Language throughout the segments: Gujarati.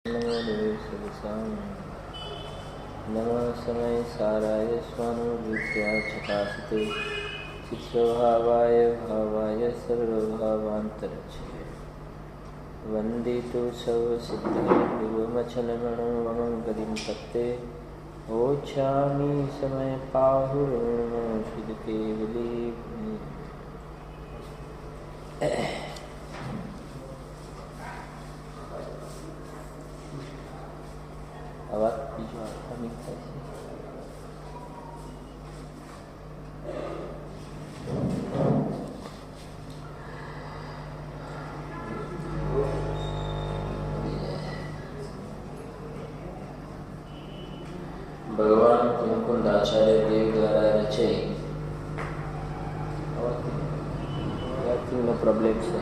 नमो देव शिवसाम नमः समय साराय स्वानुभूत्या चकासते चित्स्वभावाय भावाय सर्वभावान्तरक्षये वन्दितो सर्वसिद्धे गुरुमचलमणो मम गतिं तत्ते ओच्छामि समय पाहुर्मो शुद्धकेवली અવાજ બીજો નહીં થાય છે. ભગવાન મુકુંદ આચાર્ય દેવ દ્વારા રચય પ્રોબ્લેમ છે.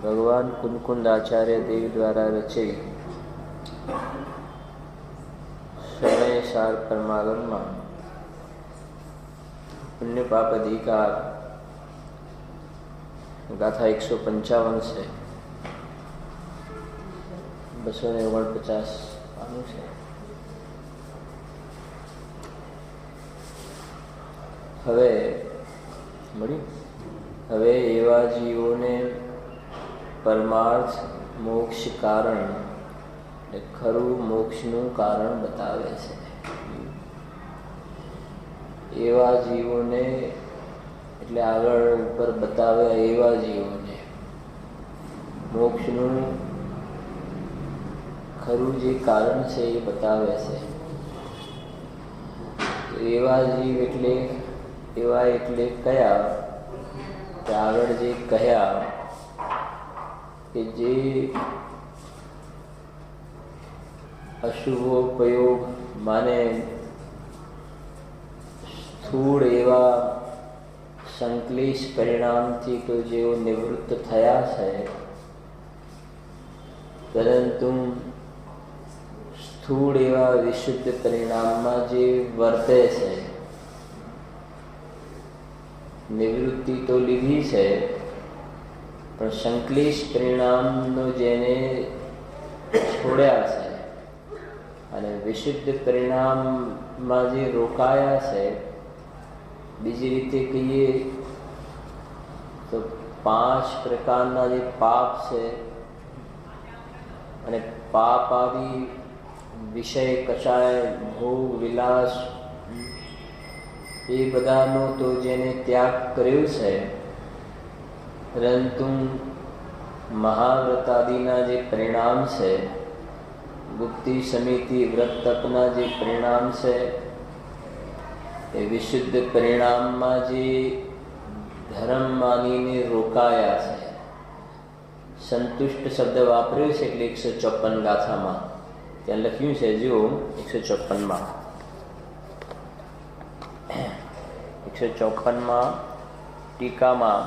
ભગવાન કુંકુંદ આચાર્ય દેવ દ્વારા રચિત સમય સાર પરમાગમમાં પુણ્ય પાપ અધિકાર ગાથા 155 છે. 249 પાનું છે. હવે એવા જીવોને પરમાર્થ મોક્ષ કારણ ખરું મોક્ષનું કારણ બતાવે છે. એવા જીવોને એટલે આગળ ઉપર બતાવ્યા એવા જીવોને મોક્ષનું ખરું જે કારણ છે એ બતાવે છે. એવા જીવ એટલે કયા કે આગળ જે કહ્યા કે જે અશુભોપયોગ માને સ્થૂળ એવા સંકલેશ પરિણામથી તો જેઓ નિવૃત્ત થયા છે, પરંતુ સ્થૂળ એવા વિશુદ્ધ પરિણામમાં જે વર્તે છે, નિવૃત્તિ તો લીધી છે પણ સંકલેશ પરિણામનો જેને છોડ્યા છે અને વિશુદ્ધ પરિણામમાં જે રોકાયા છે, બીજી રીતે કહીએ તો 5 પ્રકારના જે પાપ છે અને પાપ આવી વિષય કચાય ભોગ વિલાસ એ બધાનો તો જેને ત્યાગ કર્યો છે, પરંતુ મહાવ્રતાદિના જે પરિણામ છે, ગુપ્તિ સમિતિ વ્રત તપના જે પરિણામ છે, એ વિશુદ્ધ પરિણામમાં જે ધર્મ માનીને રોકાયા છે. સંતુષ્ટ શબ્દ વાપર્યો છે એટલે 154 ગાથામાં ત્યાં લખ્યું છે. જો 154માં 154માં ટીકામાં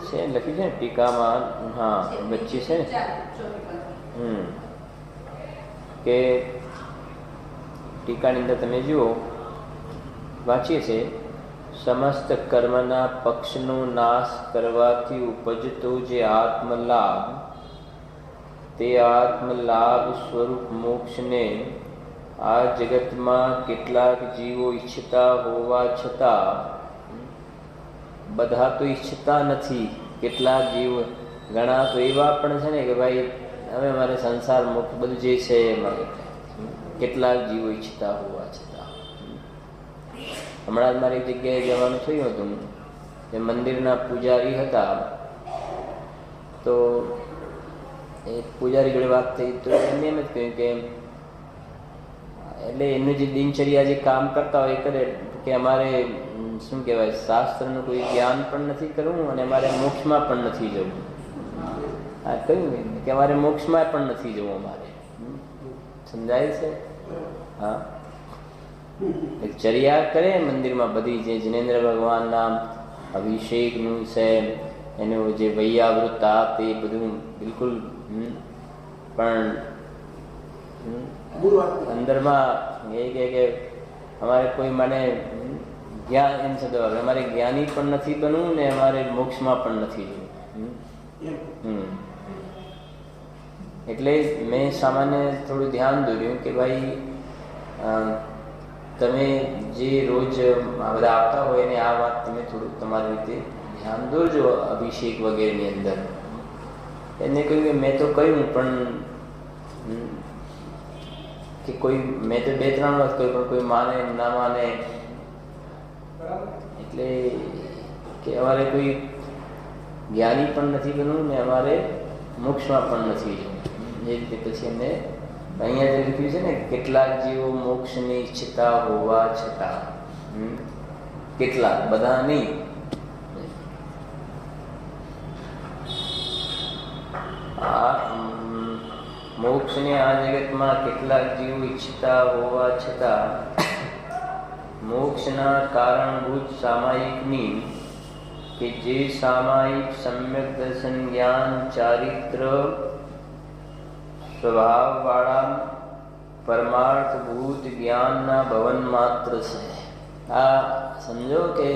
છે લખ્યું છે ને ટીકામાં, હા વચ્ચે છે ને કે ટીકાની અંદર તમે જુઓ વાંચીએ છે, સમસ્ત કર્મના પક્ષનો નાશ કરવાથી ઉપજતો જે આત્મલાભ, તે આત્મલાભ સ્વરૂપ મોક્ષને આ જગતમાં કેટલાક જીવો ઈચ્છતા હોવા છતાં બધા તો ઈચ્છતા નથી. કેટલાક જીવો, ઘણા તો એવા પણ છે ને કે ભાઈ હવે મારે સંસાર મોક્ષ બધું જે છે એ મારે, કેટલાક જીવો ઈચ્છતા હોવા છતાં. હમણાં જ મારી જગ્યાએ જવાનું થયું હતું. એ મંદિરના પૂજારી હતા, તો એ પૂજારી જોડે વાત થઈ તો એમને એમ જ કહ્યું કે એટલે એનું જે દિનચર્યા જે કામ કરતા હોય એ કરે કે અમારે શું કહેવાય, શાસ્ત્રનું કોઈ જ્ઞાન પણ નથી કરવું અને અમારે મોક્ષમાં પણ નથી જવું. હા કહ્યું કે અમારે મોક્ષમાં પણ નથી જવું. અમારે સમજાય છે. હા, એક ચર્યા કરે મંદિરમાં બધી, જે જિનેન્દ્ર ભગવાનના અભિષેકનું છે, એનું જે વૈયાવૃત આપ એ બધું બિલકુલ, પણ અંદરમાં એ કે અમારે કોઈ મને જ્ઞાન એમ શબ્દ વાપરે, અમારે જ્ઞાની પણ નથી બનવું ને અમારે મોક્ષમાં પણ નથી જવું. એટલે મેં સામાન્ય થોડું ધ્યાન દોર્યું કે ભાઈ તમે જે રોજ આ બધા આવતા હોય ને આ વાત તમે થોડુંક તમારી રીતે ધ્યાન દોરજો અભિષેક વગેરેની અંદર. એને કહ્યું કે મેં તો કહ્યું પણ કે કોઈ મેં તો 2-3 વખત કહ્યું પણ કોઈ માને ના માને. એટલે કે અમારે કોઈ જ્ઞાની પણ નથી બનવું ને અમારે મોક્ષમાં પણ નથી જવું. એ રીતે પછી એમને અહીંયા જે લખ્યું છે ને, કેટલાક જીવો મોક્ષની ઈચ્છતા હોવા છતાં, કેટલાક, બધા નહીં. મોક્ષને આ જગતમાં કેટલાક જીવો ઈચ્છતા હોવા છતાં મોક્ષના કારણભૂત સામાયિકની કે જે સામાયિક સમ્યક દર્શન જ્ઞાન ચારિત્ર સ્વભાવવાળા પરમાર્થભૂત જ્ઞાનના ભવન માત્ર છે. આ સમજો કે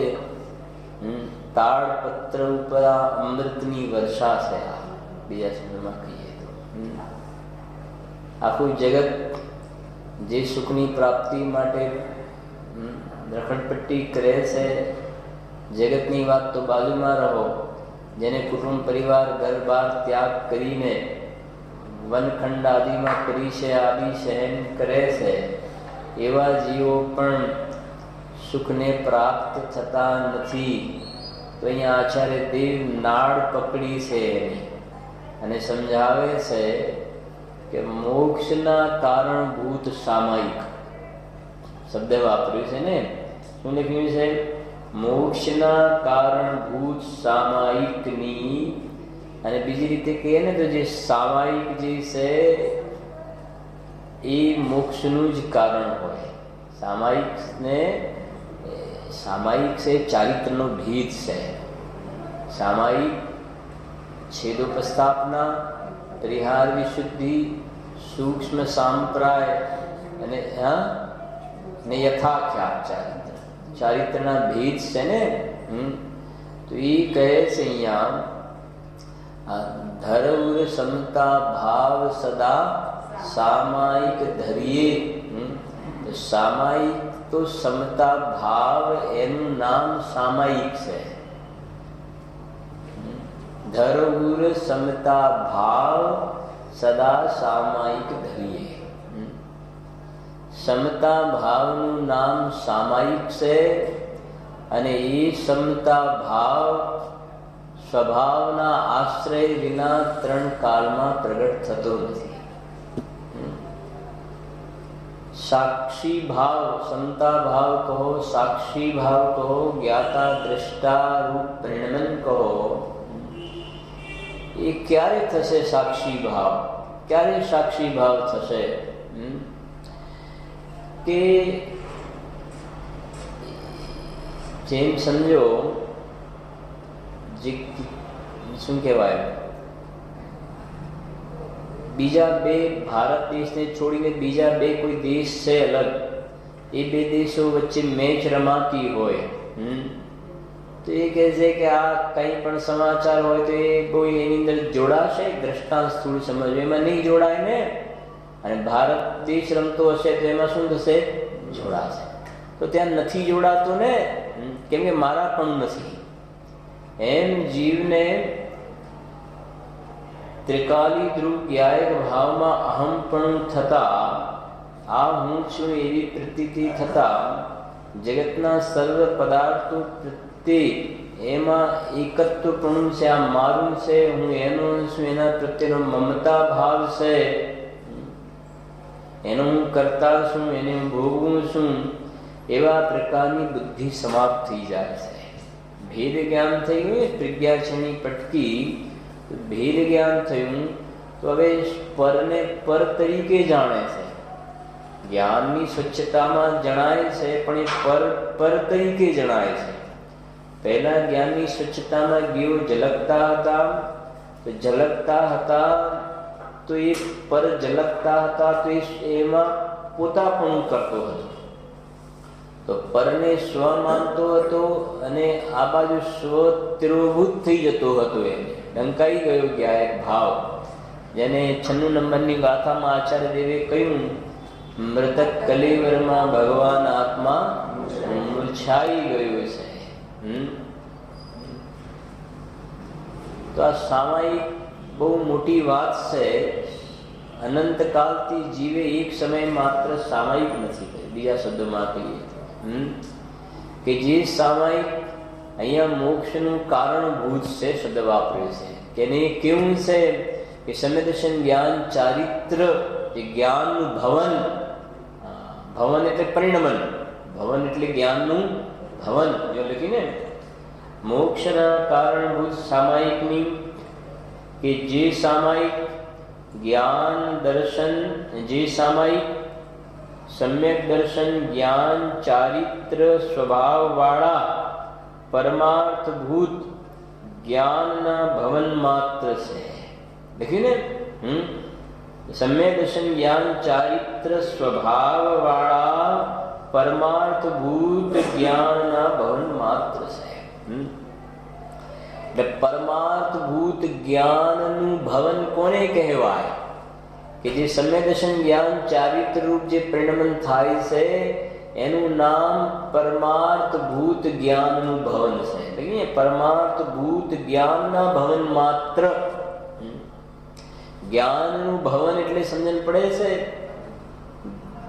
તાડપત્ર ઉપર આ અમૃતની વર્ષા છે. આ બીજા શબ્દમાં કહીએ તો આખું જગત જે સુખની પ્રાપ્તિ માટે રખડપટ્ટી કરે છે, જગતની વાત તો બાજુમાં રહો, જેને કુટુંબ પરિવાર ઘર બાર ત્યાગ કરીને વનખંડ આદિમાં કરી છે, આદિ સહન કરે છે, એવા જીવો પણ સુખને પ્રાપ્ત થતા નથી. તો અહીંયા આચાર્ય દેવ નાળ પકડી છે અને સમજાવે છે કે મોક્ષના કારણભૂત સામાયિક શબ્દ વાપર્યું છે ને. શું લખ્યું છે? મોક્ષના કારણભૂત સામાયિકની. અને બીજી રીતે કહીએ ને તો જે સામાયિક જે છે એ મોક્ષનું જ કારણ હોય. સામાયિક છે ચારિત્રનો ભેદ છે. સામાયિક છેદોપસ્થાપના, પરિહાર વિશુદ્ધિ, સૂક્ષ્મ સાંપ્રાય અને યથાખ્યાત ચારિત્ર, ચારિત્રના ભેદ છે ને. તો એ કહે છે અહીંયા ધરઉર સમતા ભાવ સદા સામાયિક ધરીએ. તો સામાયિક તો સમતા ભાવ એનું નામ સામાયિક છે. ધરઉર સમતા ભાવ સદા સામાયિક ધરીએ. સમતા ભાવનું નામ સામાયિક છે અને એ સમતા ભાવ સ્વભાવના આશ્રય વિના 3 કાળમાં પ્રગટ થતો નથી. સાક્ષી ભાવ, સમતા ભાવ કહો, સાક્ષી ભાવ કહો, જ્ઞાતા દ્રષ્ટા રૂપ પરિણમન કહો, એ ક્યારે થશે સાક્ષી ભાવ? ક્યારે સાક્ષી ભાવ થશે? કે જેમ સમજો જે શું કહેવાય, બીજા 2 ભારત દેશને છોડીને બીજા 2 કોઈ દેશ છે અલગ, એ 2 દેશો વચ્ચે મેચ રમાતી હોય તો એ કહે છે કે આ કંઈ પણ સમાચાર હોય તો એ કોઈ એની અંદર જોડાશે? દ્રષ્ટાંત થોડું સમજવું, એમાં નહીં જોડાય ને. અને ભારત દેશ રમતો હશે તો એમાં શું થશે? જોડાશે. તો ત્યાં નથી જોડાતો ને, કેમ કે મારા પણ નથી. એમ જીવને ત્રિકાલી ધ્રુવ જ્ઞાયક ભાવમાં અહમ પણ થતા, આ હું છું એવી પ્રતીતિ થતા, જગતના સર્વ પદાર્થો પ્રત્યે એમાં એકત્વપણું છે, આ મારું છે, હું એનો છું, એના પ્રત્યેનો મમતા ભાવ છે, એનો હું કરતા છું, એને હું ભોગવું છું, એવા પ્રકારની બુદ્ધિ સમાપ્ત થઈ જાય છે. ભેદ જ્ઞાન થઈ ગયું, પ્રજ્ઞાક્ષણી પટકી, ભેદ જ્ઞાન થયું તો હવે પરને પર તરીકે જાણે છે. જ્ઞાનની સ્વચ્છતામાં જણાય છે પણ એ પર તરીકે જણાય છે. પહેલા જ્ઞાનની સ્વચ્છતામાં જીવો ઝલકતા હતા, તો ઝલકતા હતા તો એ પર ઝલકતા હતા તો એમાં પોતાપણું કરતો હતો. તો પરને સ્વ માનતો હતો અને આ બાજુ સ્વ તિરોભૂત થઈ જતો હતો. એને ડંકાઈ ગયો કે આ એક ભાવ, જેને 96 નંબરની ગાથામાં આચાર્ય દેવે કહ્યું, મૃતક કલેવરમાં ભગવાન આત્મા મૂર્છાઈ ગયો છે. તો આ સામાયિક બહુ મોટી વાત છે. અનંતકાલથી જીવે એક સમય માત્ર સામાયિક નથી કર્યું. બીજા શબ્દોમાં કહીએ કે જે સામાયિક અહીંયા મોક્ષનું કારણભૂત છે શબ્દ વાપર્યો છે કે નહીં. કેવું છે કે સમ્યક દર્શન જ્ઞાન ચારિત્ર, જે જ્ઞાનનું ભવન, ભવન એટલે પરિણમન, ભવન એટલે જ્ઞાનનું ભવન જો લખીને, મોક્ષના કારણભૂત સામાયિકની કે જે સામાયિક જ્ઞાન દર્શન, જે સામાયિક સમ્યક દર્શન જ્ઞાન ચારિત્ર સ્વભાવ વાળા પરમાર્થભૂત જ્ઞાનના ભવન માત્ર છે. લખ્યું ને, સમ્યક દર્શન જ્ઞાન ચારિત્ર સ્વભાવ વાળા પરમાર્થભૂત જ્ઞાનના ભવન માત્ર છે. એટલે પરમાર્થભૂત જ્ઞાનનું ભવન કોને કહેવાય? કે જે સમ્યક દર્શન જ્ઞાન ચારિત્ર રૂપ જે પરિણમન થાય છે એનું નામ પરમાર્થભૂત જ્ઞાનનું ભવન છે. એટલે પરમાર્થભૂત જ્ઞાનના ભવન માત્ર. જ્ઞાનનું ભવન એટલે સમજણ પડે છે.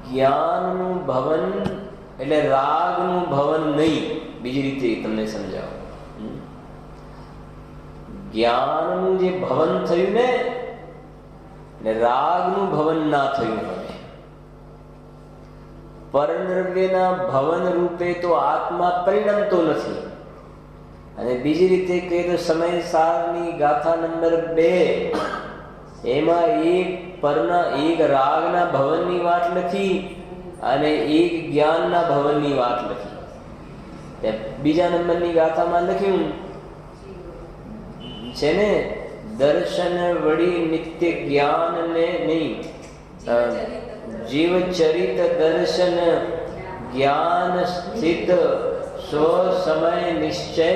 જ્ઞાનનું ભવન એટલે રાગનું ભવન નહીં. બીજી રીતે તમને સમજાવો. જ્ઞાનનું જે ભવન થયું ને રાગનું ભવન ના થયું. હવે પરદ્રવ્યના ભવન રૂપે તો આત્મા પરિણમતો નથી. અને બીજી રીતે કહીએ તો સમય સારની ગાથા નંબર 2 એમાં એક રાગના ભવનની વાત લખી અને એક જ્ઞાનના ભવનની વાત લખી. બીજા નંબરની ગાથામાં લખ્યું છે ને, દર્શન વળી નિત્ય જ્ઞાન ને નહીં, જીવ ચરિત દર્શન જ્ઞાન સ્થિત સ્વ સમય નિશ્ચય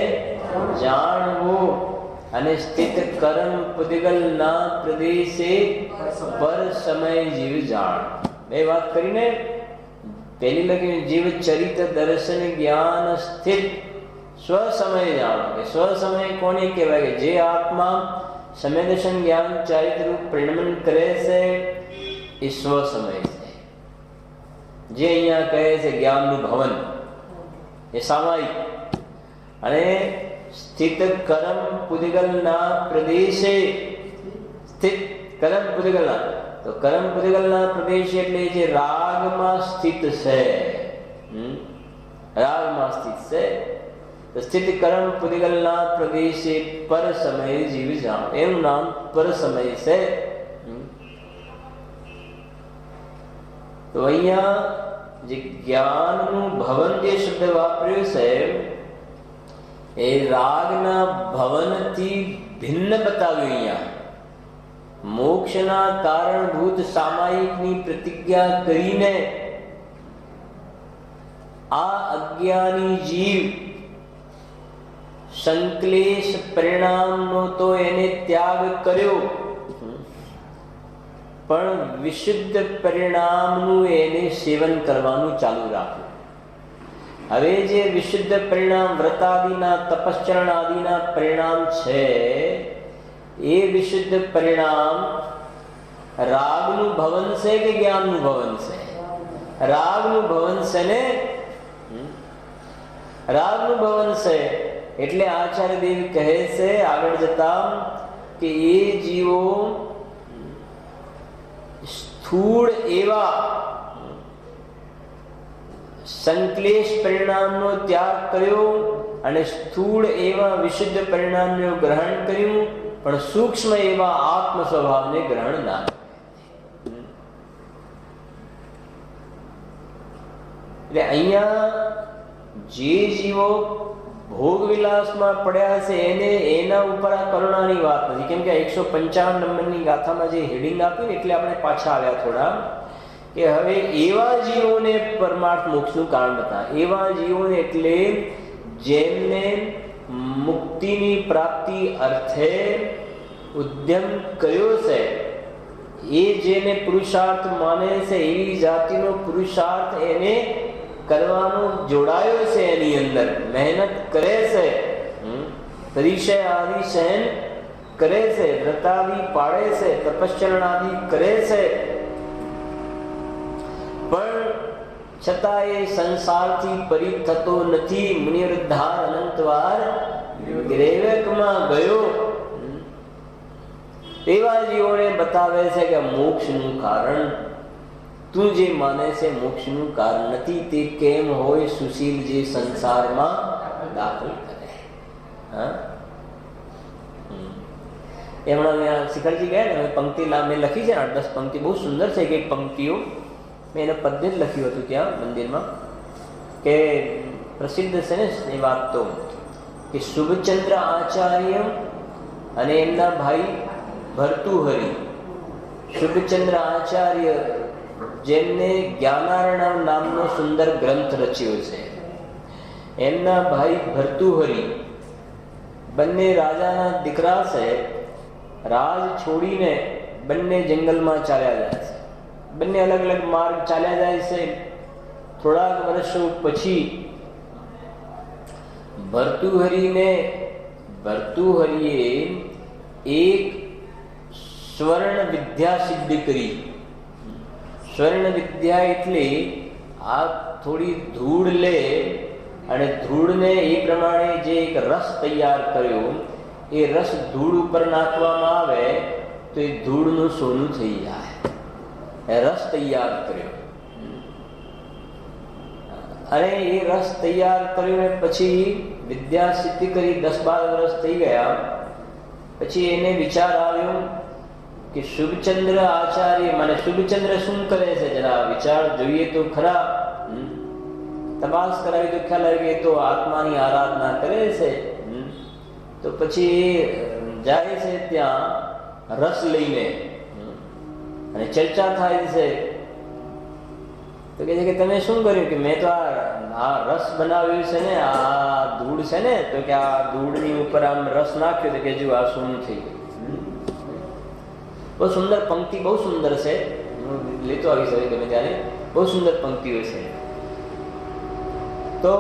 જાણવો અને સ્થિત કર્મ પુદ્ગલ ના પ્રદેશે પર સમય જીવ જાણ. બે વાત કરીને પેલી લખી જીવ ચરિત દર્શન જ્ઞાન સ્થિત સ્વ સમય જાણો. કે સ્વ સમય કોને કહેવાય? કે જે આત્મા સમ્યક દર્શન જ્ઞાન ચારિત્ર રૂપ પરિણમન કરે છે એ સ્વ સમય છે. જે અહીંયા કહે છે જ્ઞાનનું ભવન એ સામાયિક. અને સ્થિત કર્મ પુદ્ગલના પ્રદેશે, સ્થિત કર્મ પુદ્ગલના, તો કર્મ પુદ્ગલના પ્રદેશે એટલે જે રાગમાં સ્થિત છે, રાગમાં સ્થિત છે. તો સ્થિત કર્મ પુદ્ગલના પ્રદેશે પર સમય જીવ જાણ, એનું નામ પર સમય છે. તો અહીંયા જે જ્ઞાનનું ભવન જે શબ્દ વાપર્યો છે એ રાગના ભવનથી ભિન્ન બતાવ્યું. અહીંયા મોક્ષના કારણભૂત સામાયિકની પ્રતિજ્ઞા કરીને આ અજ્ઞાની જીવ સંક્લેશ પરિણામનો તો એને ત્યાગ કર્યો, પણ વિશુદ્ધ પરિણામનું એને સેવન કરવાનું ચાલુ રાખ્યું. હવે જે વિશુદ્ધ પરિણામ વ્રતાદિના તપશ્ચરણ આદિના પરિણામ છે એ વિશુદ્ધ પરિણામ રાગનું ભવન છે કે જ્ઞાનનું ભવન છે? રાગનું ભવન છે ને, રાગનું ભવન છે. એટલે આચાર્ય દેવ કહે છે આગળ જતા કે એ જીવો સ્થૂળ એવા સંક્લેશ પરિણામનો ત્યાગ કર્યો અને સ્થૂળ એવા વિશુદ્ધ પરિણામનું ગ્રહણ કર્યું, પણ સૂક્ષ્મ એવા આત્મ સ્વભાવને ગ્રહણ ના કર્યું. એટલે અહીંયા જે જીવો ભોગ વિલાસમાં પડ્યા છે એને એના ઉપર આ કરુણાની વાત નથી. કેમ કે 155 નંબરની ગાથામાં જે હેડિંગ આપ્યું ને એટલે આપણે પાછા આવ્યા થોડા, કે હવે એવા જીવોને પરમાર્થ મોક્ષનું કારણ બતા. એવા જીવોને એટલે જેમને મુક્તિની પ્રાપ્તિ અર્થે ઉદ્યમ કર્યો છે, એ જેને પુરુષાર્થ માને છે, એવી જાતિનો પુરુષાર્થ એને કરવાનો જોડાયો છે, એની અંદર મહેનત કરે છે, પરિચય આદિ સહન કરે છે, વ્રતાદિ પાળે છે, તપશ્ચરણ આદિ કરે છે, પણ છતાં એ સંસારથી પરિત થતો નથી. મુનિવૃદ્ધાર અનંતવાર ગ્રેવકમાં ગયો. એવા જીવોને બતાવે છે કે મોક્ષનું કારણ તું જે માને છે મોક્ષનું કારણ નથી. તે કેમ હોય સુશીલ જે સંસારમાં દાખલ કરે. હા, હમણાં મેં શિખરજી ગયા ને, પંક્તિ મેં લખી છે 8-10 પંક્તિ બહુ સુંદર છે. કે પંક્તિઓ મેં એને પદ્ય જ લખ્યું હતું ત્યાં મંદિરમાં, કે પ્રસિદ્ધ છે ને એ વાત તો, કે શુભચંદ્ર આચાર્ય અને એમના ભાઈ ભર્તુહરિ. શુભચંદ્ર આચાર્ય જેમને જ્ઞાનાર્ણવ નામનો સુંદર ગ્રંથ રચ્યો છે, એમના ભાઈ ભર્તુહરિ બંને રાજાના દીકરા છે. રાજ છોડીને બંને જંગલમાં ચાલ્યા જાય છે. બંને અલગ અલગ માર્ગ ચાલ્યા જાય છે. થોડાક વર્ષો પછી ભર્તુહરિએ એક સ્વર્ણ વિદ્યા સિદ્ધ કરી. સ્વર્ણ વિદ્યા એટલે આ થોડી ધૂળ લે અને ધૂળને એ પ્રમાણે જે એક રસ તૈયાર કર્યો, એ રસ ધૂળ ઉપર નાખવામાં આવે તો એ ધૂળનું સોનું થઈ જાય. રસ તૈયાર કર્યો અને એ રસ તૈયાર કર્યો પછી વિદ્યા સિદ્ધ કરી. 10-12 વર્ષ થઈ ગયા પછી એને વિચાર આવ્યો કે શુભચંદ્ર આચાર્ય, મને શુભચંદ્ર શું કરે છે, જરા વિચાર જોઈએ તો ખરા. તપાસ કરાવી તો ખ્યાલ આવે કે તો આત્માની આરાધના કરે છે. તો પછી જાય છે ત્યાં રસ લઈને અને ચર્ચા થાય છે. તો કહે છે કે તમે શું કર્યું? કે મેં તો આ રસ બનાવ્યું છે ને, આ ધૂળ છે ને, તો કે આ ધૂળની ઉપર આમ રસ નાખ્યો તો કે જો આ સોનું થઈ ગયું. બહુ સુંદર પંક્તિ, બહુ સુંદર છે. હું લેતો આવી શકે તમે ત્યારે. બહુ સુંદર પંક્તિઓ છે. તો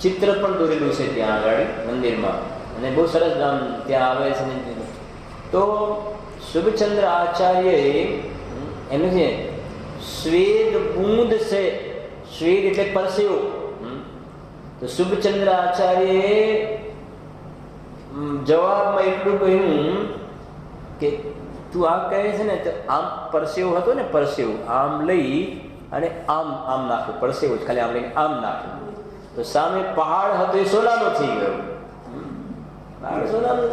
ચિત્ર પણ દોરેલું છે ત્યાં આગળ મંદિરમાં અને બહુ સરસ ગામ ત્યાં આવે છે. તો શુભચંદ્ર આચાર્ય એનું છે સ્વેદ બૂંદ છે. સ્વેદ એટલે પરસેવો. તો શુભચંદ્ર આચાર્ય જવાબમાં એટલું કહ્યું કે તું આ કહે છે ને, તો આમ પરસેવો હતો ને, પરસેવો આમ લઈ અને આમ આમ નાખ્યું. પરસેવો જ ખાલી આમ લઈને આમ નાખ્યું તો સામે પહાડ હતો એ સોનાનો થઈ ગયો. પહાડ સોનાનો.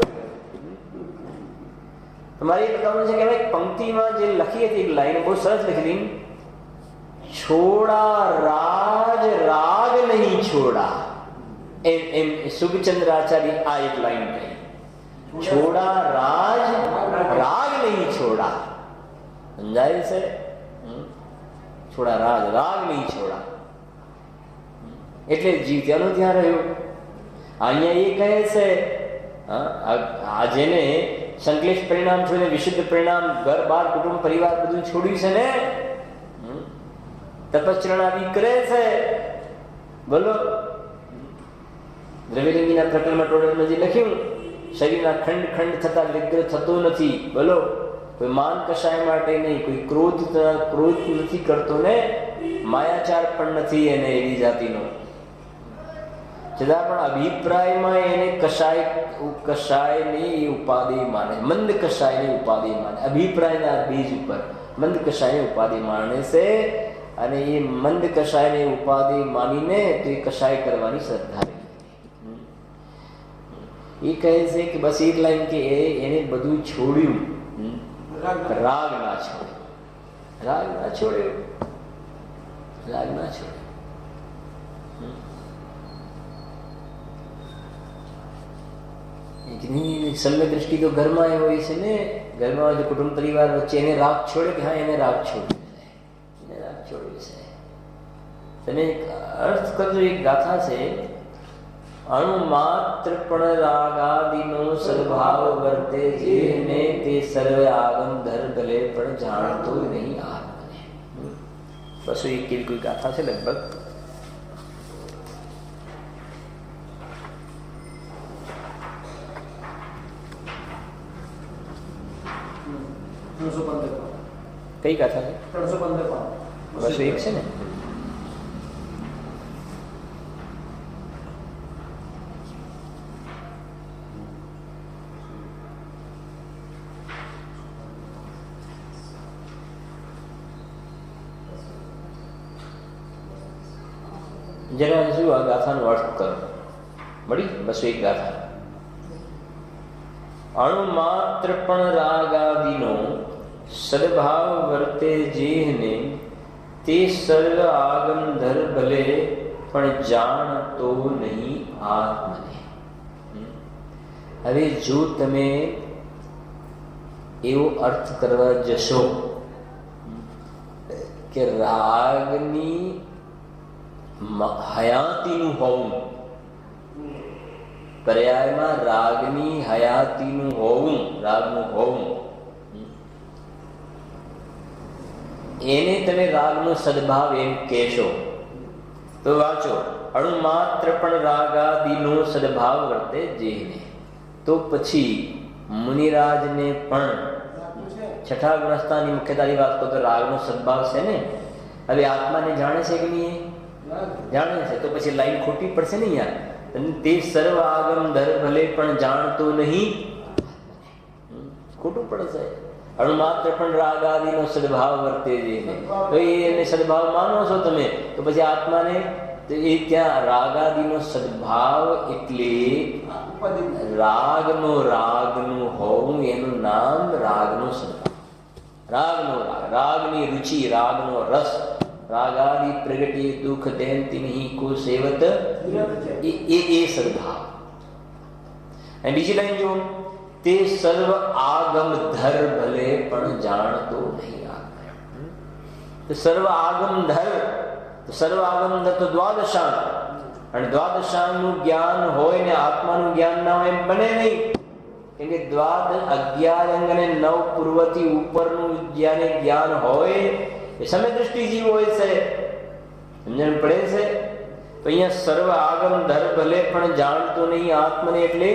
તમારે એ બતાવવાનું છે કે ભાઈ પંક્તિમાં જે લખી હતી એક લાઈન બહુ સરસ લખેલી, છોડા રાજ રાગ નહીં છોડા. એમ શુભચંદ્ર આચાર્ય આ એક લાઈન કહી, છોડા રાજ રાગ નહીં છોડા. સમજાય છે? છોડા રાજ રાગ નહીં છોડા એટલે જીવ ત્યાંનું ત્યાં રહ્યું. અહીંયા એ કહે છે આ જેને સંકલેશ પરિણામ છોડીને વિશુદ્ધ પરિણામ, ઘર બાર કુટુંબ પરિવાર બધું છોડ્યું છે ને, તપશ્ચરણ આદિ કરે છે. બોલો, દ્રવ્યલિંગીના પ્રકરણમાં ટોટલ જે લખ્યું, શરીરના ખંડ ખંડ થતા વિગ્રહ થતો નથી. બોલો, કોઈ માન કશાય માટે નહીં, કોઈ ક્રોધ નથી કરતો ને, માયાચાર પણ નથી એને એવી જાતિનો. છતાં પણ અભિપ્રાયમાં એને કશાયની ઉપાધિ માને, મંદ કશાયની ઉપાધિ માને. અભિપ્રાયના બીજ ઉપર મંદ કશાયની ઉપાધિ માને છે અને એ મંદ કશાયની ઉપાધિ માનીને તો એ કશાય કરવાની શ્રદ્ધા. એ કહે છે કે બસ એક લાઈન કે એને બધું છોડ્યું, રાગ ના છોડ્યો, રાગ ના છોડ્યો, રાગ ના છોડ્યો. સમ્ય દ્રષ્ટિ તો ઘરમાં હોય છે ને, ઘરમાં જો કુટુંબ પરિવાર વચ્ચે એને રાગ છોડે કે હા એને રાગ છોડે. તમે અર્થ કરજો. એક ગાથા છે, અણુ માત્ર પણ રાગાદિનો સદભાવ વર્તે જેને તે સર્વ આગમ ધર ભલે પણ જાણતો નહીં આત્મને. બસ એક કોઈ ગાથા છે લગભગ. કઈ ગાથા છે? 315. બસ એક છે ને. જરા શું આ ગાથાનો અર્થ કરો. મળી? બસ એક ગાથા. અણુ માત્ર પણ રાગાદિનો સદભાવ વર્તે જેને તે સર્વ આગમ ધર ભલે પણ જાણતો નહીં આત્મને. હવે જો તમે એવો અર્થ કરવા જશો કે રાગની હયાતીનું હોવું, પર્યાયમાં રાગની હયાતીનું હોવું, રાગનું હોવું, એને તમે રાગનો સદભાવ એમ કહેશો તો વાંચો, અણુ માત્ર પણ રાગાદિનો સદભાવ વર્તે જેને. તો પછી મુનિરાજને પણ છઠ્ઠા ગુણસ્થાની મુખ્યતાની વાત કરો તો રાગનો સદભાવ છે ને. હવે આત્માને જાણે છે કે નહીં? જાણે છે. તો પછી લાઈન ખોટી પડશે ને યાર. તે સર્વ આગમ ધર ભલે પણ જાણતો નહીં, ખોટું પડશે. અણુ માત્ર પણ રાગાદિનો સદભાવ વર્તે જેને. તો એને સદભાવ માનો છો તમે, તો પછી આત્માને તો એ ત્યાં રાગાદિનો સદભાવ એટલે રાગનું હોવું, એનું નામ રાગનો સદભાવ. રાગનો રાગ, રાગની રુચિ, રાગનો રસ. રાગાદિ પ્રગટે દુઃખ દેનતી નહીં કો સેવત, એ સદભાવ. અને બીજી લાઈન જો, તે સર્વ આગમ ધર ભલે પણ જાણતો નહીં આત્મા. તો સર્વ આગમ ધર, તો સર્વ આગમ ધર તો દ્વાદશાંગ, અને દ્વાદશાંગનું જ્ઞાન હોય ને આત્માનું જ્ઞાન ના હોય એમ બને નહીં. કેમ કે 11 અંગ અને 9 પૂર્વથી ઉપરનું જ્ઞાન હોય એ સમય દ્રષ્ટિ જીવ હોય છે. સમજણ પડે છે? તો અહીંયા સર્વ આગમ ધર ભલે પણ જાણતો નહીં આત્મને, એટલે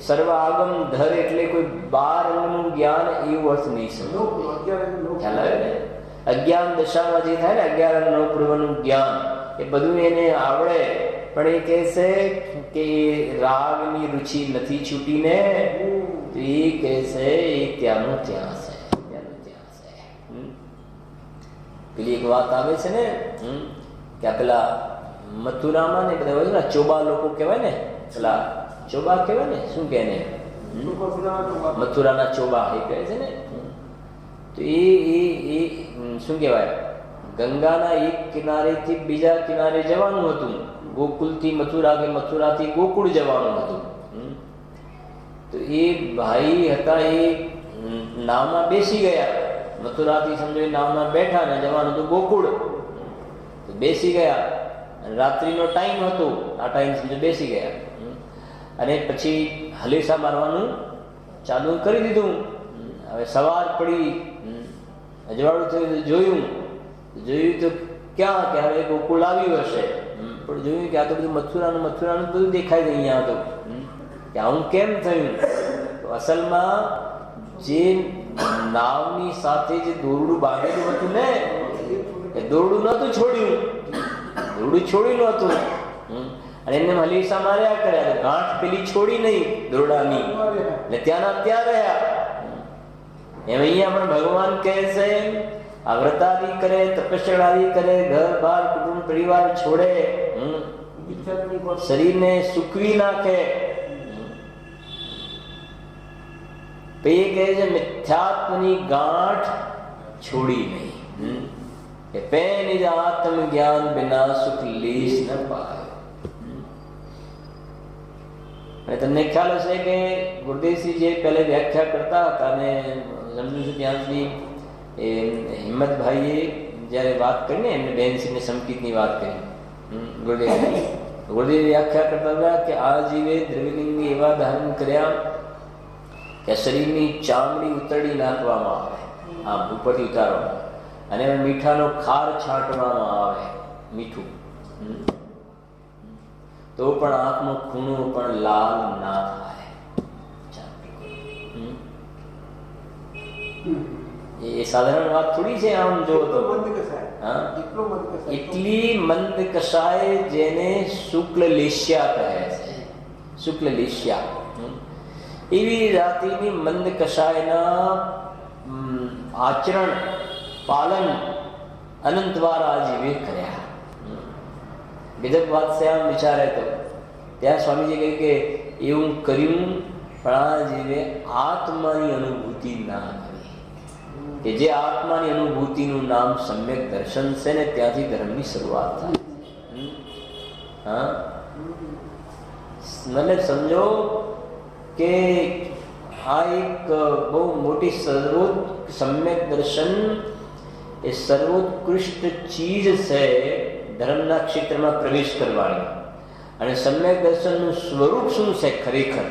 સર્વ આગમ ધર એટલે કોઈ 12 અંગનું જ્ઞાન એવું અર્થ નહીં સમજો. ખ્યાલ આવે ને? અજ્ઞાન દશામાં જે થાય ને 11 અંગ 9 પૂર્વનું જ્ઞાન, એ બધું એને આવડે, પણ એ કહે છે કે રાગની રુચિ નથી છૂટીને. તો એ કહે છે એ ત્યાંનું ત્યાં છે, ત્યાંનું ત્યાં છે. પેલી એક વાત આવે છે ને કે આ પેલા મથુરામાં ને બધા હોય ચોબા લોકો કહેવાય ને, પેલા ચોબા કહેવાય ને, શું કહે ને, મથુરાના ચોબા એ કહે છે ને. તો એ શું કહેવાય, ગંગાના એક કિનારેથી બીજા કિનારે જવાનું હતું. ગોકુલથી મથુરા કે મથુરાથી ગોકુળ જવાનું હતું. તો એ ભાઈ હતા, એ નાવમાં બેસી ગયા. મથુરાથી સમજો એ નાવમાં બેઠા ને જવાનું હતું ગોકુળ. તો બેસી ગયા, રાત્રિનો ટાઈમ હતો, આ ટાઈમ સમજો બેસી ગયા. અને પછી હલેસા મારવાનું ચાલુ કરી દીધું. હવે સવાર પડી, અજવાળું થયું, જોયું તો ક્યાં કે હવે ગોકુળ આવ્યું હશે. પણ જોયું કે આ તો બધું મથુરાનું બધું દેખાય છે અહીંયા. તો કે આવું કેમ થયું? તો અસલમાં જે નાવની સાથે જે દોરડું બાંધેલું હતું ને, એ દોરડું નહોતું છોડ્યું, દોરડું છોડ્યું નહોતું. અને એમને હલીસા માર્યા કર્યા, ગાંઠ પેલી છોડી નહીં દોરડાની, ને ત્યાંના ત્યાં રહ્યા. એમ અહીંયા પણ ભગવાન કહે છે, આ વ્રતાદિ કરે, તપસ્યાદિ કરે, ઘર બાર કુટુંબ પરિવાર છોડે, શરીરને સૂકવી નાખે. એ કહે છે મિથ્યાત્વની ગાંઠ છોડી નહીં. કે પે નિજ આત્મ જ્ઞાન બિના સુખ લેશ ન પાય. અને તમને ખ્યાલ હશે કે ગુરુદેવસિંહ જે પહેલે વ્યાખ્યા કરતા હતા, અને સમજુ છું ત્યાં સુધી એ હિંમતભાઈએ જ્યારે વાત કરીને એમને બેનસિંહને સંકિતની વાત કરી, ગુરુદેવ વ્યાખ્યા કરતા હતા કે આ જીવે દ્રવ્યલિંગી એવા ધારણ કર્યા કે શરીરની ચામડી ઉતરડી નાખવામાં આવે, આ ઉપરથી ઉતારવામાં, અને મીઠાનો ખાર છાંટવામાં આવે, મીઠું, તો પણ આંખનો ખૂણો પણ લાલ ના થાય. એ સાધારણ વાત થોડી છે. આમ જો તો એટલી મંદ કષાય જેને શુક્લ લેશ્યા કહે છે, શુક્લ લેશ્યા, એવી જાતિની મંદ કષાયના આચરણ પાલન અનંતવાર આ જીવે કર્યા. ગજબ વાત છે. આમ વિચારે તો ત્યાં સ્વામીજી કહ્યું કે એવું કર્યું પણ આ જીવે આત્માની અનુભૂતિ ના કરી, કે જે આત્માની અનુભૂતિનું નામ સમ્યક દર્શન છે ને ત્યાંથી ધર્મની શરૂઆત થાય. હા, મને સમજો કે આ એક બહુ મોટી સમ્યક દર્શન એ સર્વોત્કૃષ્ટ ચીજ છે ધર્મના ક્ષેત્રમાં પ્રવેશ કરવાની. અને સમ્યક દર્શનનું સ્વરૂપ શું છે ખરેખર,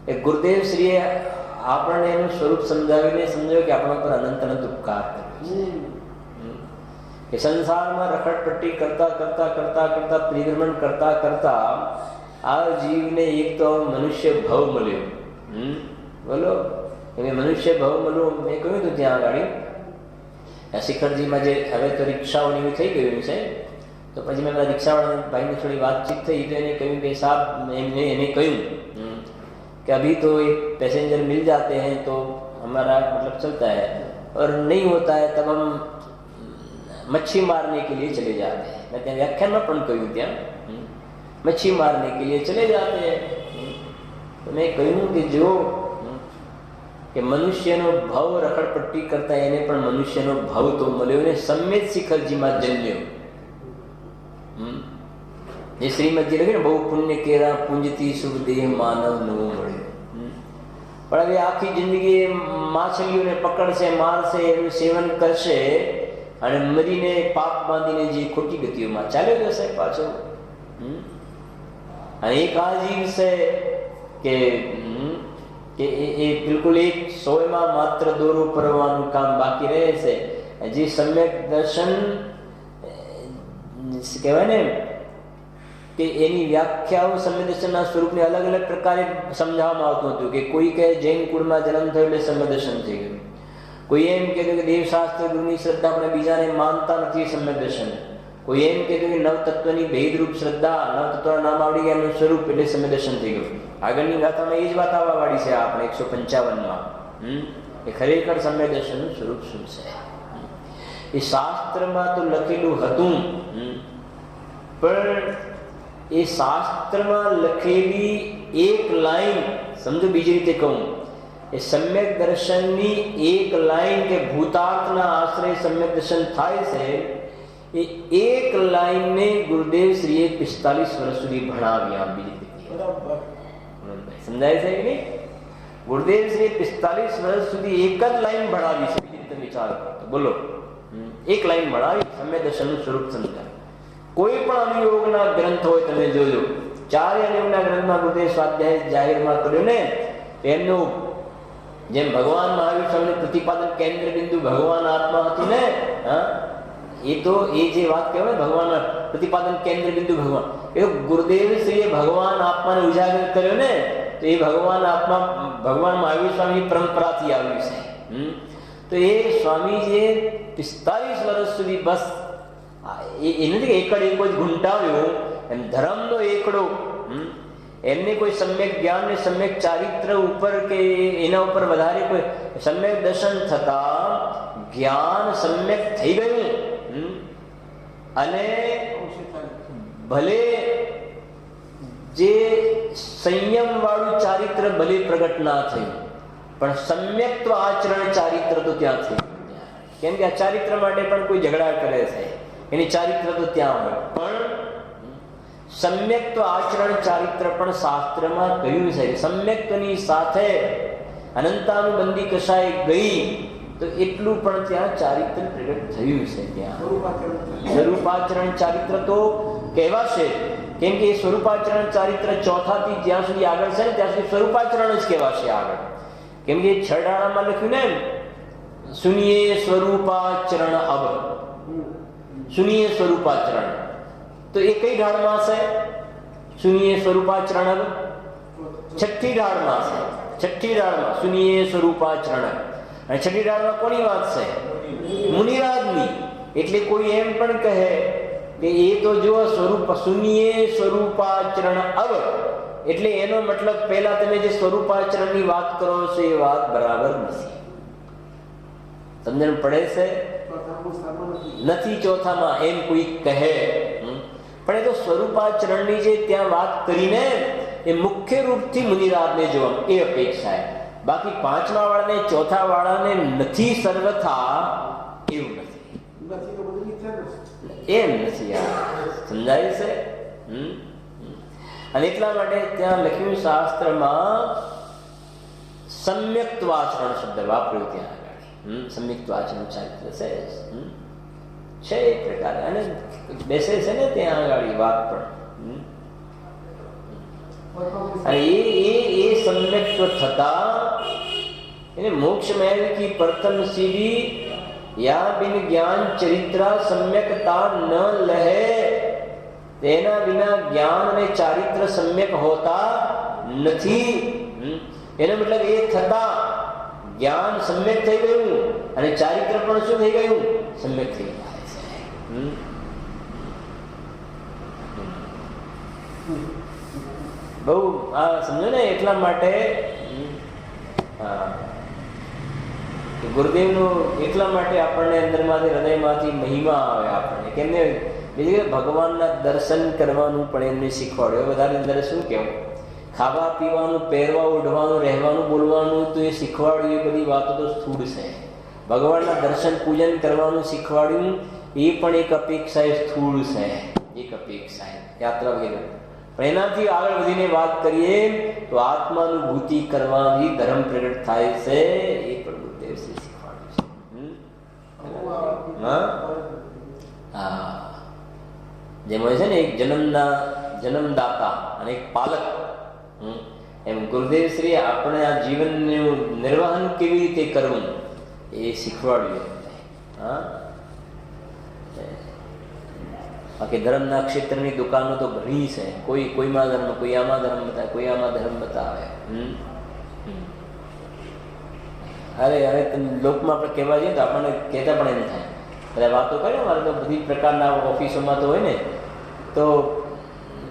એ ગુરુદેવ શ્રીએ આપણને એનું સ્વરૂપ સમજાવીને સમજાવ્યું કે આપણા પર અનંત અનંત ઉપકાર કર્યો છે. સંસારમાં રખડપટ્ટી કરતા કરતા કરતા કરતા પરિભ્રમણ કરતા કરતા આ જીવને એક તો મનુષ્ય ભાવ મળ્યો. બોલો, મનુષ્ય ભાવ મળ્યો. મેં કહ્યું હતું ત્યાં આગળ શિખરજીમાં જે હવે તો રિક્ષાઓની એવું થઈ ગયું છે, તો પછી મેં રિક્ષાવાળા ભાઈને થોડી વાતચીત થઈ તો એને કહ્યું કે સાહેબ, એને કહ્યું कि अभी तो एक पैसेंजर मिल जाते हैं तो हमारा मतलब चलता है, और नहीं होता है तब हम मच्छी मारने के लिए चले जाते हैं. मैं ત્યાં વ્યાખ્યાનમાં પણ કહ્યું, ત્યાં મચ્છી મારને કે लिए चले जाते हैं. તો મેં કહ્યું કે જો કે મનુષ્યનો ભાવ રખડપટ્ટી કરતા એને પણ મનુષ્યનો ભાવ તો મળ્યો ને સમ્યક શિખરજીમાં જન્મ્યો. જે શ્રીમદજી લખે ને બહુ પુણ્ય કેરા પૂંજતી શુભ દેહ માનવ નવો મળ્યો. પણ હવે આખી જિંદગી માછલીઓને પકડશે, મારશે, એનું સેવન કરશે અને મરીને પાપ બાંધીને જે ખોટી ગતિઓમાં ચાલ્યો જશે પાછો. અને એક આ જીવ છે કે એ બિલકુલ એક 100માં માત્ર દોરો પરવાનું કામ બાકી રહે છે. જે સમ્યક દર્શન કહેવાય ને કે એની વ્યાખ્યાઓ સમ્યક દર્શનના સ્વરૂપને અલગ અલગ પ્રકારે સમજાવવામાં આવતું હતું. કે કોઈ કહે જૈન કુળમાં જન્મ થયો એટલે સમ્યક દર્શન થઈ ગયું, કોઈ એમ કહેતું કે દેવશાસ્ત્ર ગુરુની શ્રદ્ધા આપણે બીજાને માનતા નથી સમ્યક દર્શન, કોઈ એમ કહેતું કે નવતત્વની ભેદરૂપ શ્રદ્ધા, નવતત્વના નામ આવડી ગયા એનું સ્વરૂપ એટલે સમ્યક દર્શન થઈ ગયું. આગળની ગાથામાં એ જ વાત આવવા વાળી છે આપણે 155માં. એ ખરેખર સમ્યક દર્શનનું સ્વરૂપ શું છે એ શાસ્ત્રમાં તો લખેલું હતું, પણ એ શાસ્ત્રમાં લખેલી એક લાઈન સમજો, બીજી રીતે કહું, એ સમ્યક દર્શનની એક લાઈન કે ભૂતાર્થના આશ્રય સમ્યક દર્શન થાય છે, એ એક લાઈનને ગુરુદેવ શ્રીએ 45 વર્ષ સુધી ભણાવ્યા. બીજી સમજાય છે કે નહીં? ગુરુદેવ શ્રીએ 45 વર્ષ સુધી એક જ લાઈન ભણાવી છે. બીજી રીતે વિચાર કરો, બોલો, એક લાઈન ભણાવી સમ્યક દર્શનનું સ્વરૂપ સમજાય. કોઈ પણ અનુયોગના ગ્રંથ હોય તમે જોજો, 4 અનુયોગના ગ્રંથમાં ગુરુદેવ સ્વાધ્યાય જાહેરમાં કર્યો ને, એમનું જેમ ભગવાન મહાવીર સ્વામીનું પ્રતિપાદન કેન્દ્ર બિંદુ ભગવાન આત્મા હતું ને, એ તો એ જે વાત કહેવાય ભગવાન પ્રતિપાદન કેન્દ્ર બિંદુ ભગવાન, એ ગુરુદેવ શ્રીએ ભગવાન આત્માને ઉજાગર કર્યો ને, તો એ ભગવાન આત્મા ભગવાન મહાવીર સ્વામીની પરંપરાથી આવ્યું છે. તો એ સ્વામીજીએ 45 વર્ષ સુધી બસ એ નથી એકડ એક જ ઘૂંટાવ્યો, એમ ધર્મનો એકડો, એમને કોઈ સમ્યક જ્ઞાન ને સમ્યક ચારિત્ર ઉપર કે એના ઉપર વધારે કોઈ સમ્યક દર્શન થતા જ્ઞાન સમ્યક થઈ ગયું. અને ભલે જે સંયમ વાળું ચારિત્ર ભલે પ્રગટ ના થયું, પણ સમ્યક્ત્વ આચરણ ચારિત્ર તો ત્યાં થયું. કેમ કે આ ચારિત્ર માટે પણ કોઈ ઝઘડા કરે છે, એની ચારિત્ર તો ત્યાં હોય, પણ સમ્યક્ત્વ આચરણ ચારિત્ર પણ શાસ્ત્રમાં કહ્યું છે. સમ્યક્ત્વની સાથે અનંતાનુબંધી કશાય ગઈ તો એટલું પણ ત્યાં ચારિત્ર પ્રગટ થયું છે. ત્યાં સ્વરૂપાચરણ ચારિત્ર તો કહેવાશે, કેમ કે એ સ્વરૂપાચરણ ચારિત્ર ચોથાથી જ્યાં સુધી આગળ છે ને ત્યાં સુધી સ્વરૂપાચરણ જ કહેવાશે આગળ. કેમ કે છડાણામાં લખ્યું ને સુનિયે સ્વરૂપાચરણ અબ, સુનિયે સ્વરૂપાચરણ, તો એ કઈ ઢાળમાં હશે? સુનિયે સ્વરૂપાચરણ અબ છઠ્ઠી ઢાળમાં હશે. છઠ્ઠી ઢાળમાં સુનિયે સ્વરૂપાચરણ, અને છઠ્ઠી ઢાળમાં કોની વાત છે? મુનિરાજની. એટલે કોઈ એમ પણ કહે કે એ તો જો સ્વરૂપ સુનિયે સ્વરૂપાચરણ અબ, એટલે એનો મતલબ પહેલા તમે જે સ્વરૂપાચરણની વાત કરો છો એ વાત બરાબર નથી. સમજણ પડે છે? નથી ચોથામાં એમ કોઈ કહે, પણ એ તો સ્વરૂપાચરણની જે ત્યાં વાત કરીને એ મુખ્ય રૂપથી મુનિરાજને જોવા એ અપેક્ષા. બાકી પાંચમા વાળાને ચોથા વાળાને નથી સર્વથા એવું નથી, એમ નથી. સમજાય છે? અને એટલા માટે ત્યાં લખ્યું શાસ્ત્રમાં સમ્યક્ત્વાચરણ શબ્દ વાપર્યો ત્યાં આગળ. સમ્યક્ત્વાચરણ ચારિત્ર છે એક પ્રકારે, અને બેસે છે ને ત્યાં આગળ વાત પણ. અને એ સમ્યક્ત્વ થતા એને મોક્ષ મેળ કી પ્રથમ સીડી યા બિન જ્ઞાન ચરિત્રા સમ્યકતા ન લહે, તેના વિના જ્ઞાન અને ચારિત્ર સમ્યક હોતા નથી. એનો મતલબ એ થતા જ્ઞાન સમ્યક થઈ ગયું અને ચારિત્ર પણ શું થઈ ગયું? સમ્યક થઈ ગયું. બહુ આ સમજો ને. એટલા માટે ગુરુદેવનું એટલા માટે આપણને અંદરમાંથી હૃદયમાંથી મહિમા આવે આપણને. કેમને બીજું ભગવાનના દર્શન કરવાનું પણ એમને શીખવાડ્યું. વધારે અંદર શું કહેવું? ખાવા પીવાનું, પહેરવા ઓઢવાનું, રહેવાનું, બોલવાનું તો એ શીખવાડ્યું. એ બધી વાતો તો સ્થૂળ છે. ભગવાનના દર્શન પૂજન કરવાનું શીખવાડ્યું એ પણ એક અપેક્ષા એ સ્થૂળ છે. એક અપેક્ષા યાત્રા વગેરે. પણ એનાથી આગળ વધીને વાત કરીએ તો આત્માનુભૂતિ કરવાથી ધર્મ પ્રગટ થાય છે. એ પણ ગુરુદેવ શીખવાડ્યું છે. હા, જેમ હોય છે ને એક જન્મદાતા અને એક પાલક, એમ ગુરુદેવ શ્રી આપણે આ જીવનનું નિર્વહન કેવી રીતે કરવું એ શીખવાડ્યું. હા, બાકી ધર્મના ક્ષેત્રની દુકાનો તો ઘણી છે. કોઈમાં ધર્મ, કોઈ આમાં ધર્મ બતાવે, કોઈ આમાં ધર્મ બતાવે. અરે લોકમાં આપણે કહેવા જઈએ તો આપણને કહેતા પણ એમ થાય. બધા વાતો કરે મારે તો બધી પ્રકારના ઓફિસોમાં તો હોય ને, તો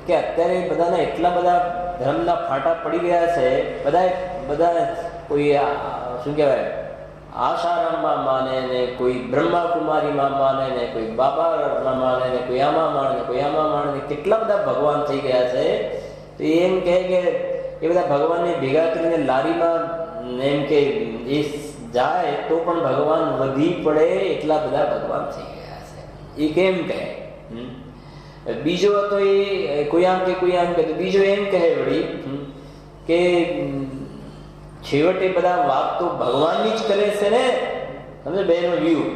કે અત્યારે બધાના એટલા બધા ધર્મના ફાંટા પડી ગયા છે. બધા કોઈ શું કહેવાય આશારામમાં માને ને, કોઈ બ્રહ્માકુમારીમાં માને ને, કોઈ બાબામાં માને ને, કોઈ આમાં માને ને, કોઈ આમાં માને ને. કેટલા બધા ભગવાન થઈ ગયા છે. તો એમ કહે કે એ બધા ભગવાનને ભેગા કરીને લારીમાં એમ કે એ જાય તો પણ ભગવાન વધી પડે એટલા બધા ભગવાન થઈ ગયા છે. એ કેમ કહે? બીજો હતો એ કોઈ આમ કે કોઈ આમ કે, તો બીજો એમ કહે વળી કે છેવટે બધા વાત તો ભગવાનની જ કરે છે ને. સમજે બેનો વ્યૂ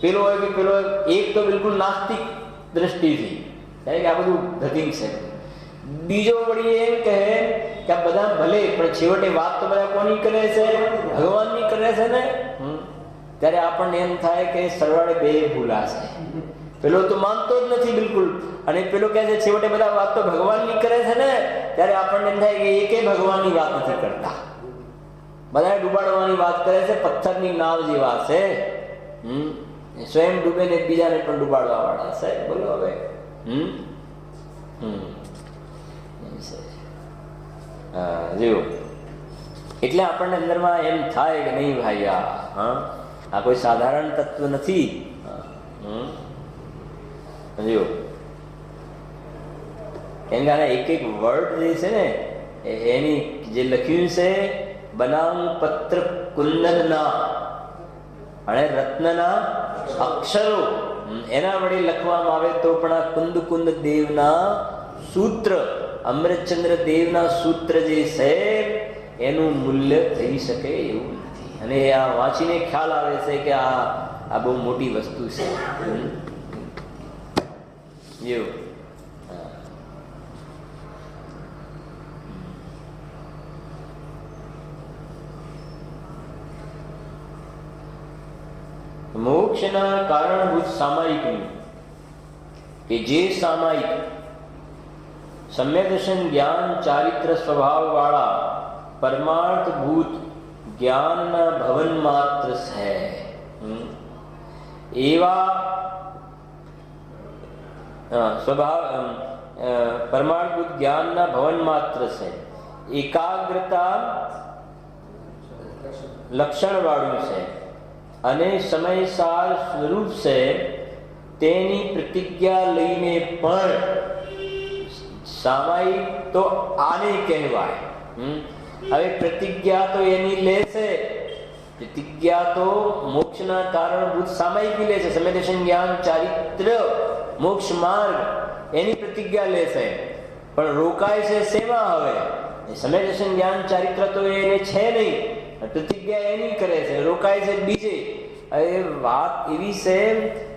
પેલો હોય કે પેલો એક તો બિલકુલ નાસ્તિક દ્રષ્ટિથી કે આ બધું ધતિંગ છે. બીજો વળી એમ કહે કે આ બધા ભલે પણ છેવટે વાત તો બધા કોની કરે છે? ભગવાનની કરે છે ને. ત્યારે આપણને એમ થાય કે સરવાળે બે ભૂલા છે. પેલો તો માનતો જ નથી બિલકુલ, અને પેલો કહે છે છેવટે બધા વાત તો ભગવાનની કરે છે ને. ત્યારે આપણને એમ થાય કે એકે ભગવાનની વાત નથી કરતા, બધા ડૂબાડવાની વાત કરે છે. પથ્થરની નાવ જેવા છે, સ્વયં ડૂબે ને બીજાને પણ ડૂબાડવા વાળા છે. બોલો હવે. જેવું એટલે આપણને અંદરમાં એમ થાય કે નહીં ભાઈ આ કોઈ સાધારણ તત્વ નથી. જો કેમ કે એક એક વર્ડ જે છે ને એની જે લખ્યું છે બનાવું પત્ર કુંદનના અને રત્નના અક્ષરો એના વડે લખવામાં આવે તો પણ આ કુંદ દેવના સૂત્ર, અમૃતચંદ્ર દેવના સૂત્ર જે છે એનું મૂલ્ય થઈ શકે એવું નથી. અને આ વાંચીને ખ્યાલ આવે છે કે આ બહુ મોટી વસ્તુ છે એવું. મોક્ષના કારણભૂત સામાયિકનું કે જે સામાયિક સમ્યદર્શન જ્ઞાન ચારિત્ર સ્વભાવ વાળા પરમાર્થભૂત જ્ઞાનના ભવન માત્ર છે એવા સ્વભાવ પરમાર્થભૂત જ્ઞાનના ભવન માત્ર છે, એકાગ્રતા લક્ષણ વાળું છે અને સમયસાર સ્વરૂપ છે, તેની પ્રતિજ્ઞા લઈને પણ સામાયિક તો આને કહેવાય. હવે પ્રતિજ્ઞા તો એની લે છે, પ્રતિજ્ઞા તો મોક્ષના કારણભૂત સામાયિક લે છે. સમ્યદર્શન જ્ઞાન ચારિત્ર મોક્ષ માર્ગ એની પ્રતિજ્ઞા લે છે, પણ રોકાય છે શેમાં? હવે સમ્યદર્શન જ્ઞાન ચારિત્ર તો એને છે નહીં, પ્રતિજ્ઞા એની કરે છે, રોકાય છે બીજે. હવે વાત એવી છે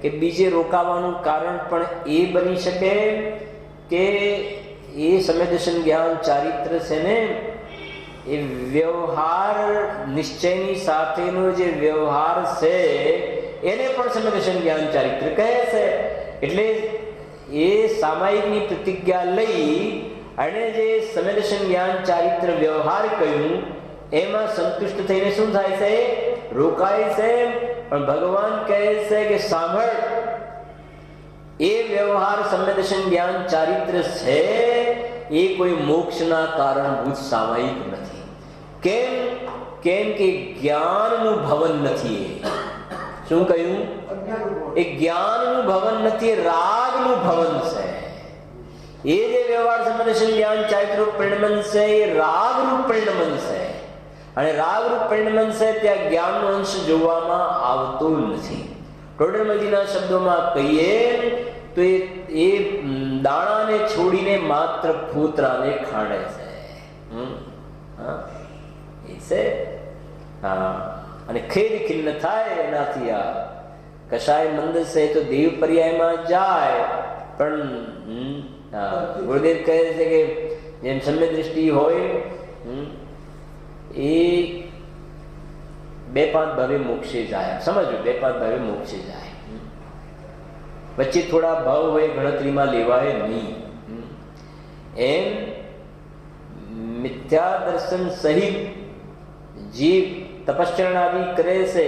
કે બીજે રોકાવાનું કારણ પણ એ બની શકે કે એ સમ્યદર્શન જ્ઞાન ચારિત્ર છે ને એ વ્યવહાર નિશ્ચયની સાથેનો જે વ્યવહાર છે એને પણ સમ્યદર્શન જ્ઞાન ચારિત્ર કહે છે. એટલે એ સામાયિકની પ્રતિજ્ઞા લઈ અને જે સમ્યદર્શન જ્ઞાન ચારિત્ર વ્યવહાર કહ્યું એમાં સંતુષ્ટ થઈને શું થાય છે? રોકાય છે. પણ ભગવાન કહે છે કે સાંભળ, એ વ્યવહાર સમ્યદર્શન જ્ઞાન ચારિત્ર છે એ કોઈ મોક્ષના કારણભૂત સામાયિક નથી. કેમ? કેમ કે જ્ઞાનનું ભવન નથી. શું કહ્યું? એ જ્ઞાનનું ભવન નથી, રાગનું ભવન છે. એ જે વ્યવહાર સમ્યદર્શન જ્ઞાન ચારિત્ર પરિણમન છે એ રાગનું પરિણમન છે, અને રાગરૂપ પરિણમન છે ત્યાં જ્ઞાનનો અંશ જોવામાં આવતો નથી. ટોડરમલજીના શબ્દોમાં કહીએ તો એ દાણાને છોડીને માત્ર ફૂતરાને ખાંડે છે. એ છે અને ખેદ ખિન્ન થાય એનાથી. આ કશાય મંદ છે તો દેવ પર્યાયમાં જાય, પણ ગુરુદેવ કહે છે કે જેમ સમ્ય દ્રષ્ટિ હોય એ બે પાંચ ભાવે મોક્ષે જાય. સમજો, બે પાંચ ભાવે મોક્ષે જાય. વચ્ચે થોડા ભાવ હોય ગણતરીમાં લેવાય નહીં. એમ મિથ્યા દર્શન સહિત જીવ તપશ્ચરણાદિ કરે છે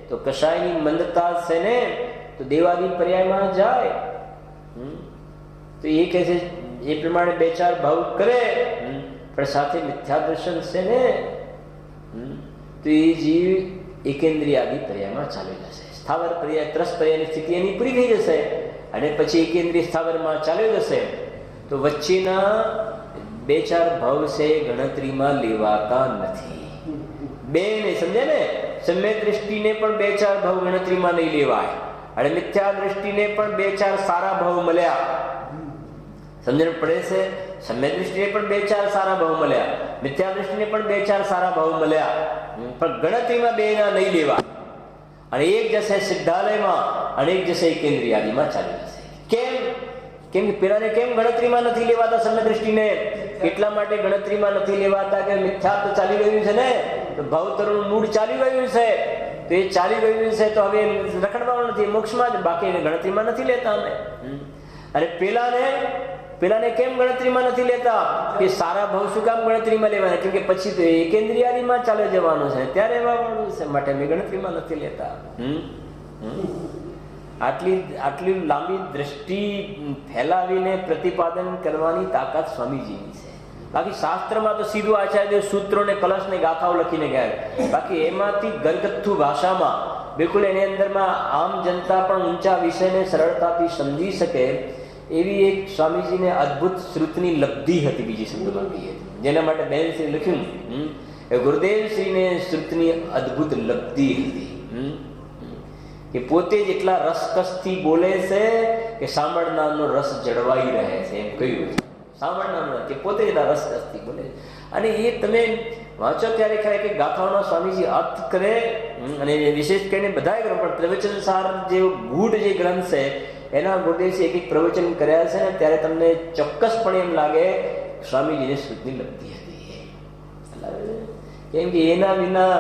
તો કશાયની મંદતા છે ને તો દેવાદિ પર્યાયમાં જાય. તો એ કહે છે એ પ્રમાણે બે ચાર ભાવ કરે પણ સાથે મિથ્યા દર્શન છે ને તો એ જીવ એકેન્દ્રિયાદિ પર્યાયમાં ચાલી જશે. સ્થાવર પર્યાય ત્રસ પર્યાયની સ્થિતિ એની પૂરી થઈ જશે અને પછી એકેન્દ્રિય સ્થાવરમાં ચાલ્યો જશે. તો વચ્ચેના બે ચાર ભાવ છે ગણતરીમાં લેવાતા નથી. બે ને સમજે ને, સમ્ય દ્રષ્ટિને પણ બે ચાર ભાવ ગણતરીમાં નહીં લેવાય અને મિથ્યા દ્રષ્ટિને પણ બે ચાર સારા ભાવ મળ્યા. સમજણ પડે છે? સમ્ય દ્રષ્ટિને પણ બે ચાર સારા ભાવ મળ્યા, મિથ્યા દ્રષ્ટિને પણ બે ચાર સારા ભાવ મળ્યા, પણ ગણતરીમાં બે ના નહીં લેવા. અને એક જશે સિદ્ધાલયમાં અને એક જશે કેન્દ્રિયાદિમાં ચાલી જશે. કેમ? કેમ કે પેલાને કેમ ગણતરીમાં નથી લેવાતા સમ્ય દ્રષ્ટિને? એટલા માટે ગણતરીમાં નથી લેવાતા કે મિથ્યા તો ચાલી ગયું છે ને, તો ભાવતરનું મૂળ ચાલી ગયું છે, તો એ ચાલી ગયું છે તો હવે રખડવાનું નથી, મોક્ષમાં જ, બાકી ગણતરીમાં નથી લેતા અમે. અને પેલાને કેમ ગણતરીમાં નથી લેતા? કે સારા ભાવ શું કામ ગણતરીમાં લેવાના? કેમ કે પછી તો એકેન્દ્રિયાદિમાં ચાલે જવાનું છે, ત્યારે રહેવાનું છે, માટે અમે ગણતરીમાં નથી લેતા. આટલી લાંબી દ્રષ્ટિ ફેલાવીને પ્રતિપાદન કરવાની તાકાત સ્વામીજીની છે. બાકી શાસ્ત્રમાં તો સીધું આચાર્ય સૂત્રો ને કલશ ને ગાથાઓ લખીને ગયા, બાકી એમાંથી ગરગથ્થુ ભાષામાં બિલકુલ એની અંદરમાં આમ જનતા પણ ઊંચા વિષયને સરળતાથી સમજી શકે એવી એક સ્વામીજીને અદ્ભુત શ્રુતની લબ્ધિ હતી. બીજી શબ્દોમાં કહીએ જેના માટે બેનશ્રી લખ્યું ગુરુદેવશ્રીને શ્રુતની અદ્ભુત લબ્ધિ હતી કે પોતે જ એટલા રસકસથી બોલે છે કે સાંભળનારનો રસ જળવાઈ રહે છે. એમ કહ્યું સાંભળનારનો કે પોતે જ એટલા રસકસથી બોલે. અને એ તમે વાંચો ત્યારે ખ્યાલ કે ગાથાઓનો સ્વામીજી અર્થ કરે અને વિશેષ કરીને બધાએ કર્યો, પણ પ્રવચન સાર જે ગૂઢ જે ગ્રંથ છે એના ગુરુદેવજી એક પ્રવચન કર્યા છે ને ત્યારે તમને ચોક્કસપણે એમ લાગે સ્વામીજીને શુદ્ધિ લગતી હતી, કેમ કે એના વિના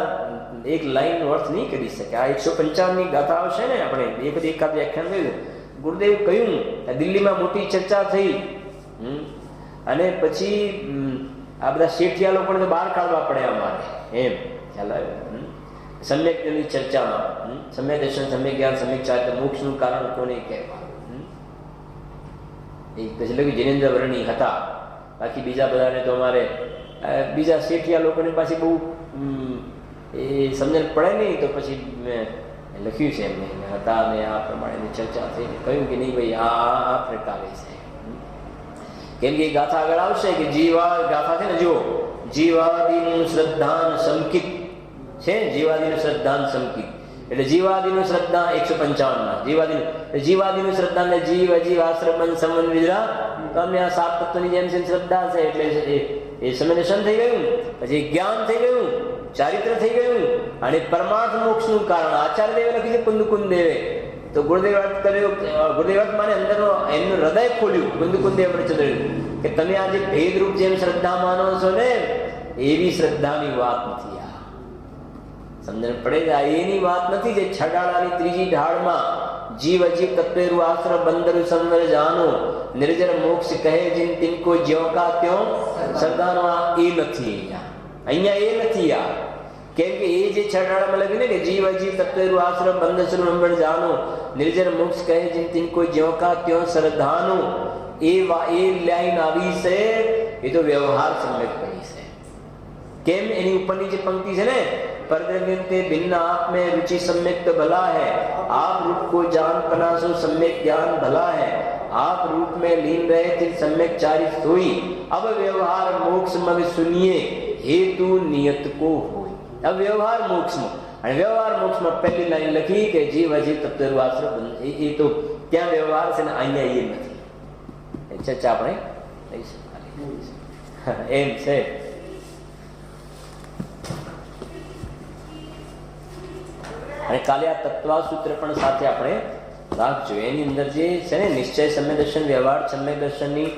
એક લાઈન અર્થ નહીં કરી શકે. આ 155ની ગાથાઓ છે ને, આપણે એકાદ વ્યાખ્યાન કહ્યું, ગુરુદેવ કહ્યું, દિલ્હીમાં મોટી ચર્ચા થઈ અને પછી આ બધા શેઠિયા લોકોને તો બહાર કાઢવા પડે અમારે, એમ ખ્યાલ આવ્યો. સમ્યકની ચર્ચામાં સમ્યક દર્શન, સમ્યક જ્ઞાન, સમ્યક ચારિત્ર, મોક્ષનું કારણ કોને કહેવાનું, એ પછી લખ્યું જૈનેન્દ્ર વર્ણી હતા. બાકી બીજા બધાને તો અમારે બીજા શેઠિયા લોકોને પાછી બહુ એ સમજણ પડે નહીં, તો પછી મેં લખ્યું છે એમને હતા અને આ પ્રમાણેની ચર્ચા થઈ, કહ્યું કે નહીં ભાઈ આ પ્રકારે છે. કેમ કે ગાથા આગળ આવશે કે જીવા ગાથા છે ને, જુઓ, જીવાદિનું શ્રદ્ધાન સંકિત છે, જીવાદિનું શ્રદ્ધાન સંકિત એટલે જીવાદિનું શ્રદ્ધા 155 જીવાદિનું શ્રદ્ધા ને જીવ અજીવ આશ્રમન સમન વિદ્રા, તો અમને આ સાત તત્વની જેમ શ્રદ્ધા છે એટલે એ સમન્વયન થઈ ગયું, પછી જ્ઞાન થઈ ગયું, ચારિત્ર થઈ ગયું અને પરમાર્થ મોક્ષનું કારણ આચાર્ય દેવે લખ્યું છે કુંદકુંદ દેવે. તો ગુરુદેવ અર્થ કર્યો, ગુરુદેવ અર્થ માને અંદરનો એમનું હૃદય ખોલ્યું, કુંદકુંદ દેવ ચંદ્ર, કે તમે આજે ભેદરૂપ જેમ શ્રદ્ધા માનો છો ને એવી શ્રદ્ધાની વાત નથી. આ સમજણ પડે, એની વાત નથી જે છડાળાની ત્રીજી ઢાળમાં જીવ અજીવ તત્વેરુ આશ્ર બંદરુ સંવર જાનો નિર્જર મોક્ષ કહે જીન તિનકો જ્યો કા ત્યો શ્રદ્ધાનો, એ નથી અહીંયા, એ નથી આ. કેમ કે એ જે છડાળામાં લખ્યું ને કે જીવ અજીવ તત્વેરુ આશ્ર બંદર સંવર જાનો નિર્જર મોક્ષ કહે જીન તિનકો જ્યો કા ત્યો શ્રદ્ધાનો, એ લાઈન આવી છે, એ તો વ્યવહાર સમ્યક કરી છે. કેમ એની ઉપરની જે પંક્તિ છે ને, परद्रव्यन्ते भिन्न आप में रुचि सम्यक तो भला है, आप रूप को जान पनासो सम्यक ज्ञान भला है, आप रूप में लीन रहे थे सम्यक चारित सोई, अब व्यवहार मोक्ष मग सुनिए हेतु नियत को होई. अब व्यवहार मोक्ष में, અને વ્યવહાર મોક્ષમાં પહેલી લાઈન લખી કે જીવ અજીવ તત્વ આશ્રય, એ તો ત્યાં વ્યવહાર છે ને, અહીંયા એ નથી. એ ચર્ચા આપણે એમ છે. અને કાલે આ તત્વાસૂત્ર પણ સાથે આપણે રાખજો. એની અંદર જે છે ને નિશ્ચય સમ્યક દર્શન, વ્યવહાર સમ્યક દર્શનની